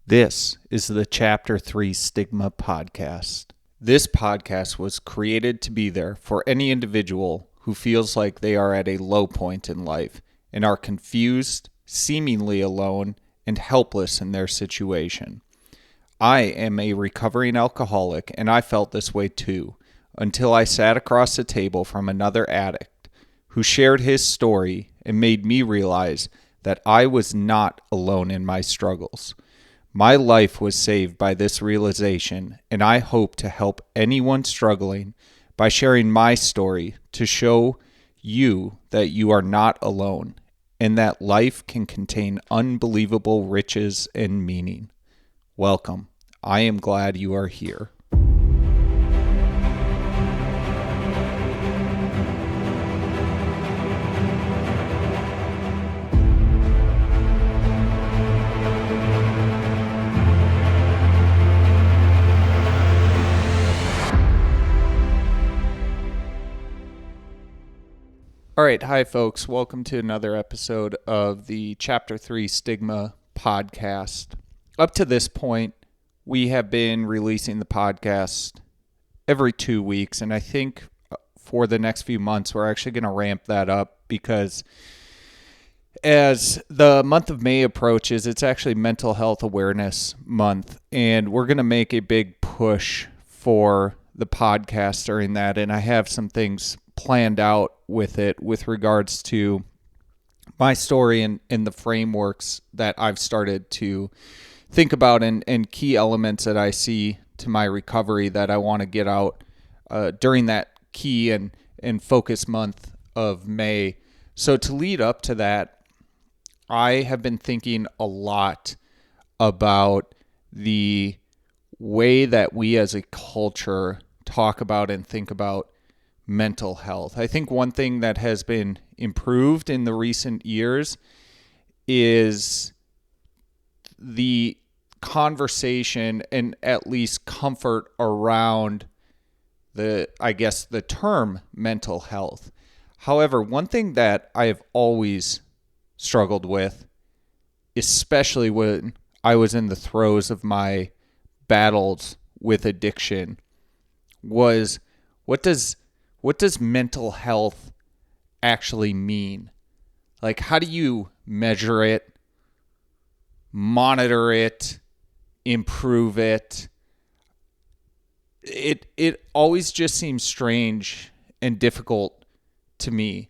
This is the Chapter 3 Stigma Podcast. This podcast was created to be there for any individual who feels like they are at a low point in life and are confused, seemingly alone, and helpless in their situation. I am a recovering alcoholic, and I felt this way too, until I sat across the table from another addict who shared his story and made me realize that I was not alone in my struggles. My life was saved by this realization, and I hope to help anyone struggling by sharing my story to show you that you are not alone and that life can contain unbelievable riches and meaning. Welcome. I am glad you are here. All right, hi folks. Welcome to another episode of the Chapter 3 Stigma Podcast. Up to this point, we have been releasing the podcast every 2 weeks, and I think for the next few months, we're actually going to ramp that up because as the month of May approaches, it's actually Mental Health Awareness Month, and we're going to make a big push for the podcast during that, and I have some things planned out with it with regards to my story and the frameworks that I've started to think about and key elements that I see to my recovery that I want to get out during that key and focus month of May. So to lead up to that, I have been thinking a lot about the way that we as a culture talk about and think about mental health. I think one thing that has been improved in the recent years is the conversation and at least comfort around the term mental health. However, one thing that I have always struggled with, especially when I was in the throes of my battles with addiction, was what does mental health actually mean? Like, how do you measure it, monitor it, improve it? It always just seems strange and difficult to me.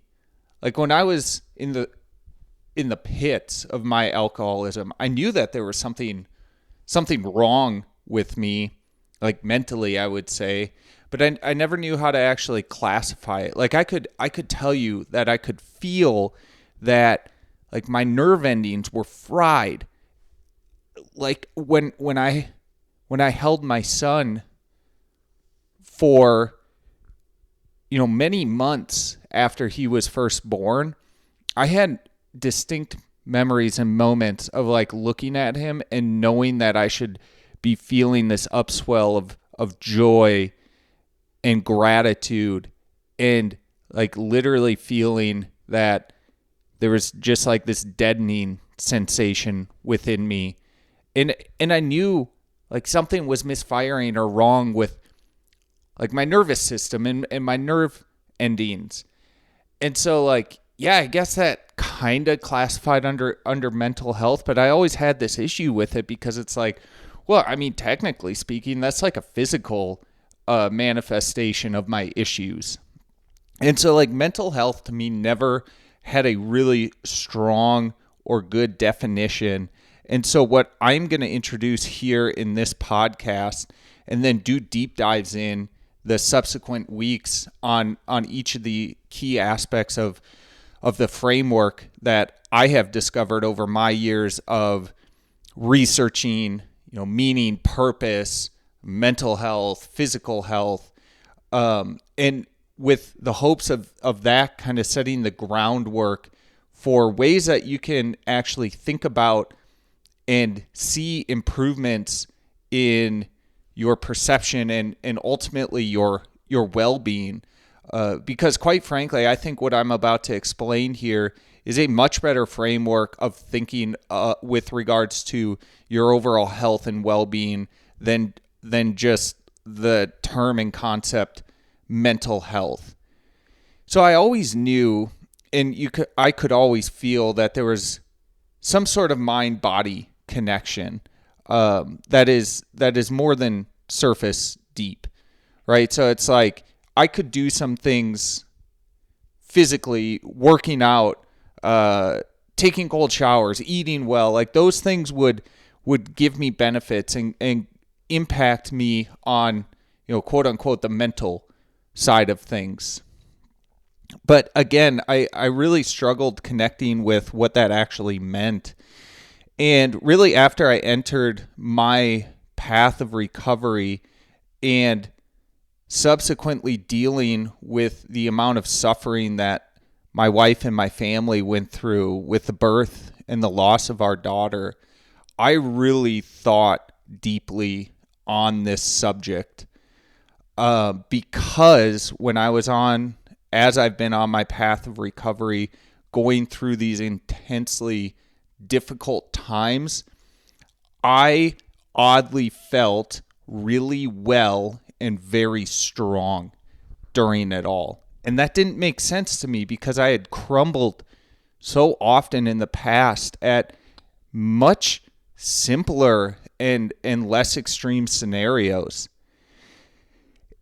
Like when I was in the pits of my alcoholism, I knew that there was something wrong with me, like mentally, I would say. But I never knew how to actually classify it. Like I could tell you that I could feel that like my nerve endings were fried. Like when I held my son for many months after he was first born, I had distinct memories and moments of like looking at him and knowing that I should be feeling this upswell of joy and gratitude, and like literally feeling that there was just like this deadening sensation within me. And I knew like something was misfiring or wrong with like my nervous system and my nerve endings. And so like, yeah, I guess that kind of classified under mental health, but I always had this issue with it because it's like, well, I mean, technically speaking, that's like a physical manifestation of my issues. And so like mental health to me never had a really strong or good definition. And so what I'm going to introduce here in this podcast and then do deep dives in the subsequent weeks on each of the key aspects of the framework that I have discovered over my years of researching, meaning, purpose, mental health, physical health, and with the hopes of that kind of setting the groundwork for ways that you can actually think about and see improvements in your perception and ultimately your well-being. Because quite frankly, I think what I'm about to explain here is a much better framework of thinking with regards to your overall health and well-being than just the term and concept mental health. So I always knew, and I could always feel that there was some sort of mind-body connection that is more than surface deep, right? So it's like I could do some things physically, working out, taking cold showers, eating well, like those things would give me benefits and impact me on, quote unquote, the mental side of things. But again, I really struggled connecting with what that actually meant. And really after I entered my path of recovery and subsequently dealing with the amount of suffering that my wife and my family went through with the birth and the loss of our daughter, I really thought deeply on this subject because when as I've been on my path of recovery, going through these intensely difficult times, I oddly felt really well and very strong during it all. And that didn't make sense to me because I had crumbled so often in the past at much simpler and less extreme scenarios.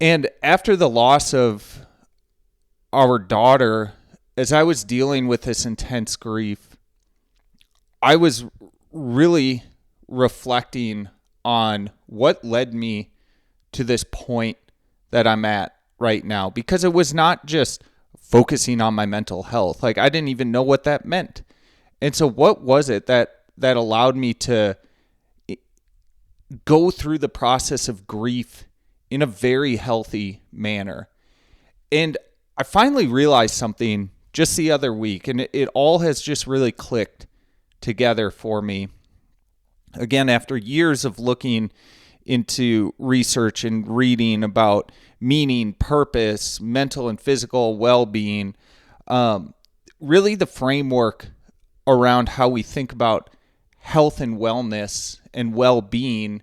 And after the loss of our daughter, as I was dealing with this intense grief, I was really reflecting on what led me to this point that I'm at right now, because it was not just focusing on my mental health. Like I didn't even know what that meant. And so what was it that allowed me to go through the process of grief in a very healthy manner? And I finally realized something just the other week, and it all has just really clicked together for me. Again, after years of looking into research and reading about meaning, purpose, mental and physical well-being, really the framework around how we think about health and wellness and well-being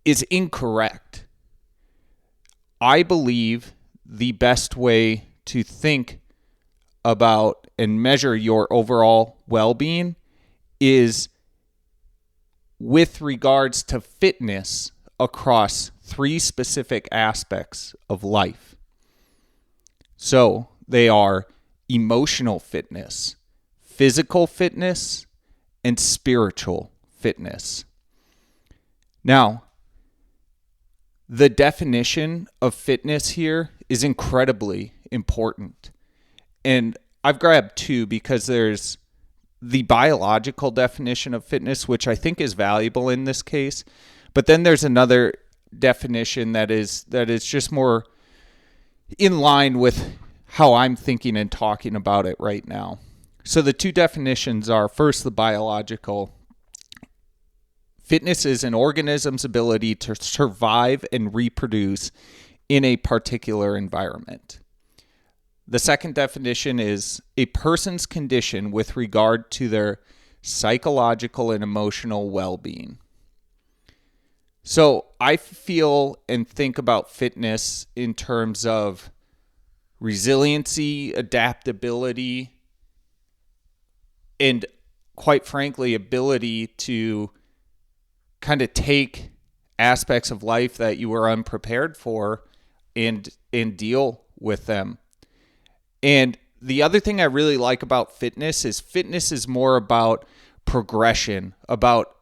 is incorrect. I believe the best way to think about and measure your overall well-being is with regards to fitness across 3 specific aspects of life. So they are emotional fitness, physical fitness, and spiritual fitness. Now, the definition of fitness here is incredibly important. And I've grabbed 2 because there's the biological definition of fitness, which I think is valuable in this case. But then there's another definition that is just more in line with how I'm thinking and talking about it right now. So the 2 definitions are, first, the biological. Fitness is an organism's ability to survive and reproduce in a particular environment. The second definition is a person's condition with regard to their psychological and emotional well-being. So I feel and think about fitness in terms of resiliency, adaptability, and quite frankly, ability to kind of take aspects of life that you were unprepared for and deal with them. And the other thing I really like about fitness is more about progression, about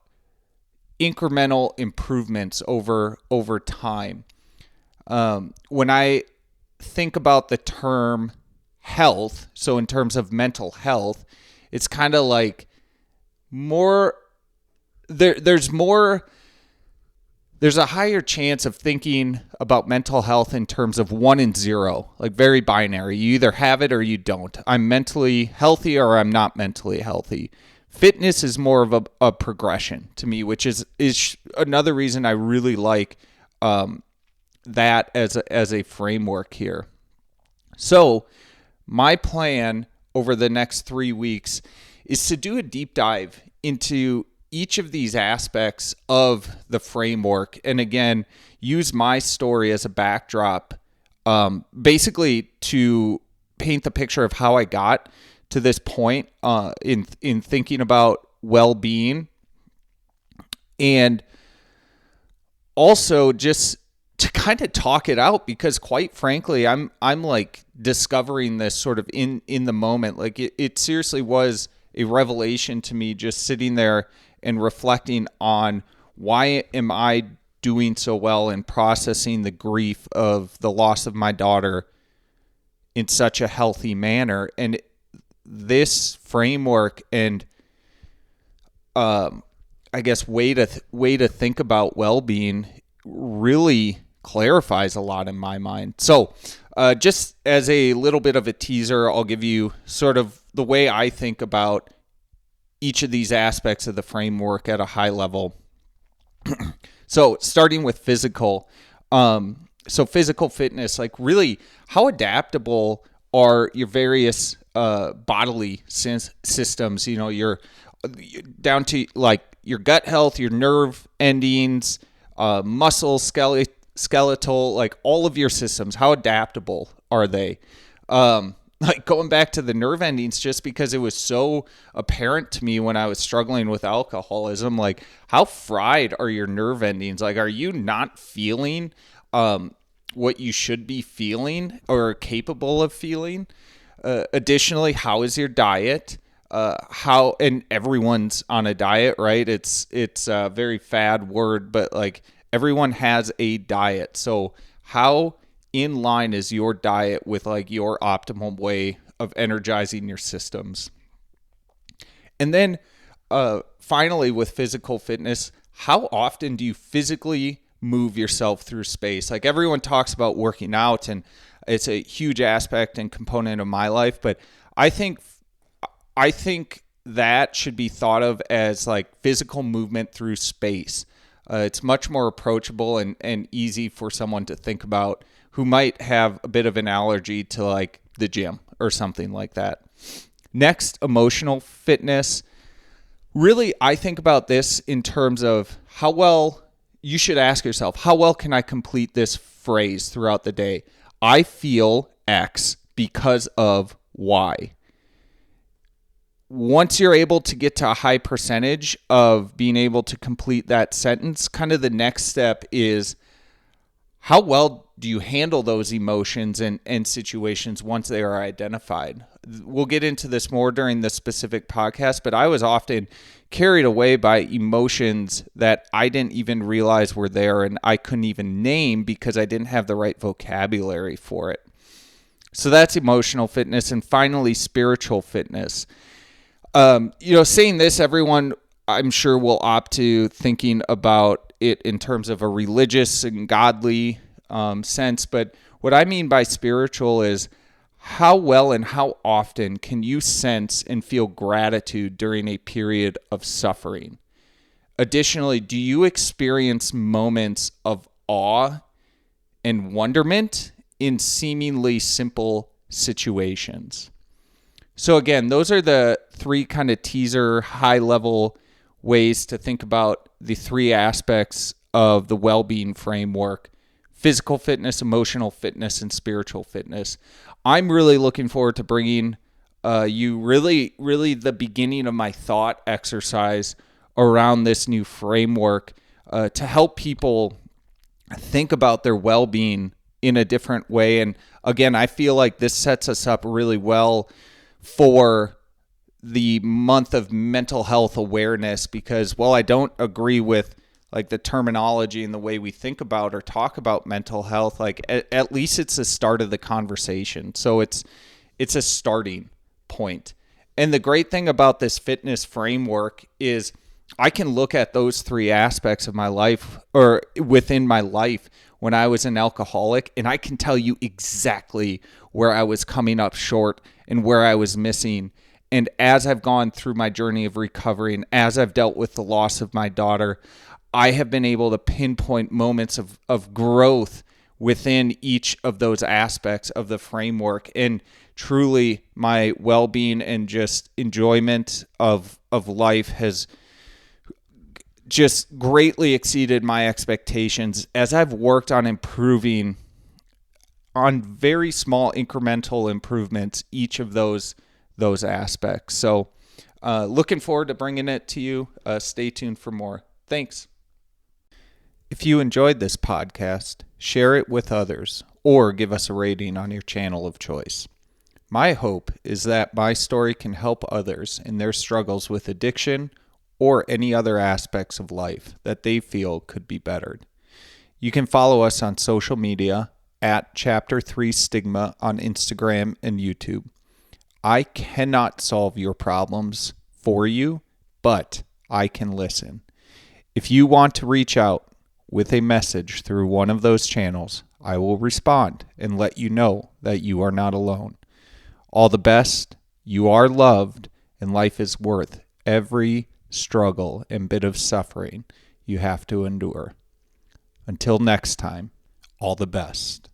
incremental improvements over time. When I think about the term health, so in terms of mental health, it's kind of like more, there's a higher chance of thinking about mental health in terms of 1 and 0, like very binary. You either have it or you don't. I'm mentally healthy or I'm not mentally healthy. Fitness is more of a progression to me, which is another reason I really like that as a framework here. So my plan over the next 3 weeks is to do a deep dive into each of these aspects of the framework. And again, use my story as a backdrop, basically to paint the picture of how I got to this point in thinking about well-being, and also just to kind of talk it out, because quite frankly, I'm like discovering this sort of in the moment. Like it seriously was a revelation to me, just sitting there and reflecting on why am I doing so well in processing the grief of the loss of my daughter in such a healthy manner. And this framework and I guess way to think about well-being really clarifies a lot in my mind. So just as a little bit of a teaser, I'll give you sort of the way I think about each of these aspects of the framework at a high level. So starting with physical. So physical fitness, like really how adaptable are your various bodily systems? You know, you're down to like your gut health, your nerve endings, muscle, skeletal, like all of your systems. How adaptable are they? Like going back to the nerve endings, just because it was so apparent to me when I was struggling with alcoholism, like how fried are your nerve endings? Like, are you not feeling what you should be feeling or capable of feeling? Additionally, how is your diet? And everyone's on a diet, right? It's a very fad word, but like everyone has a diet. So how in line is your diet with like your optimal way of energizing your systems? And then finally, with physical fitness, how often do you physically move yourself through space? Like everyone talks about working out, and it's a huge aspect and component of my life, but I think that should be thought of as like physical movement through space. It's much more approachable and easy for someone to think about who might have a bit of an allergy to like the gym or something like that. Next, emotional fitness. Really, I think about this in terms of how well you should ask yourself, how well can I complete this phrase throughout the day? I feel X because of Y. Once you're able to get to a high percentage of being able to complete that sentence, kind of the next step is how well do you handle those emotions and situations once they are identified? We'll get into this more during the specific podcast, but I was often carried away by emotions that I didn't even realize were there and I couldn't even name because I didn't have the right vocabulary for it. So that's emotional fitness. And finally, spiritual fitness. Saying this, everyone I'm sure will opt to thinking about it in terms of a religious and godly sense. But what I mean by spiritual is how well and how often can you sense and feel gratitude during a period of suffering? Additionally, do you experience moments of awe and wonderment in seemingly simple situations? So again, those are the three kind of teaser high-level ways to think about the three aspects of the well-being framework: physical fitness, emotional fitness, and spiritual fitness. I'm really looking forward to bringing you really the beginning of my thought exercise around this new framework to help people think about their well-being in a different way. And again, I feel like this sets us up really well for the month of mental health awareness, because while I don't agree with like the terminology and the way we think about or talk about mental health, like at least it's the start of the conversation. So it's a starting point. And the great thing about this fitness framework is I can look at those three aspects of my life or within my life when I was an alcoholic, and I can tell you exactly where I was coming up short and where I was missing. And as I've gone through my journey of recovery and as I've dealt with the loss of my daughter, I have been able to pinpoint moments of growth within each of those aspects of the framework. And truly my well-being and just enjoyment of life has just greatly exceeded my expectations as I've worked on improving on very small incremental improvements, each of those aspects. So looking forward to bringing it to you. Stay tuned for more. Thanks. If you enjoyed this podcast, share it with others or give us a rating on your channel of choice. My hope is that my story can help others in their struggles with addiction or any other aspects of life that they feel could be bettered. You can follow us on social media at Chapter 3 Stigma on Instagram and YouTube. I cannot solve your problems for you, but I can listen. If you want to reach out with a message through one of those channels, I will respond and let you know that you are not alone. All the best, you are loved, and life is worth every struggle and bit of suffering you have to endure. Until next time, all the best.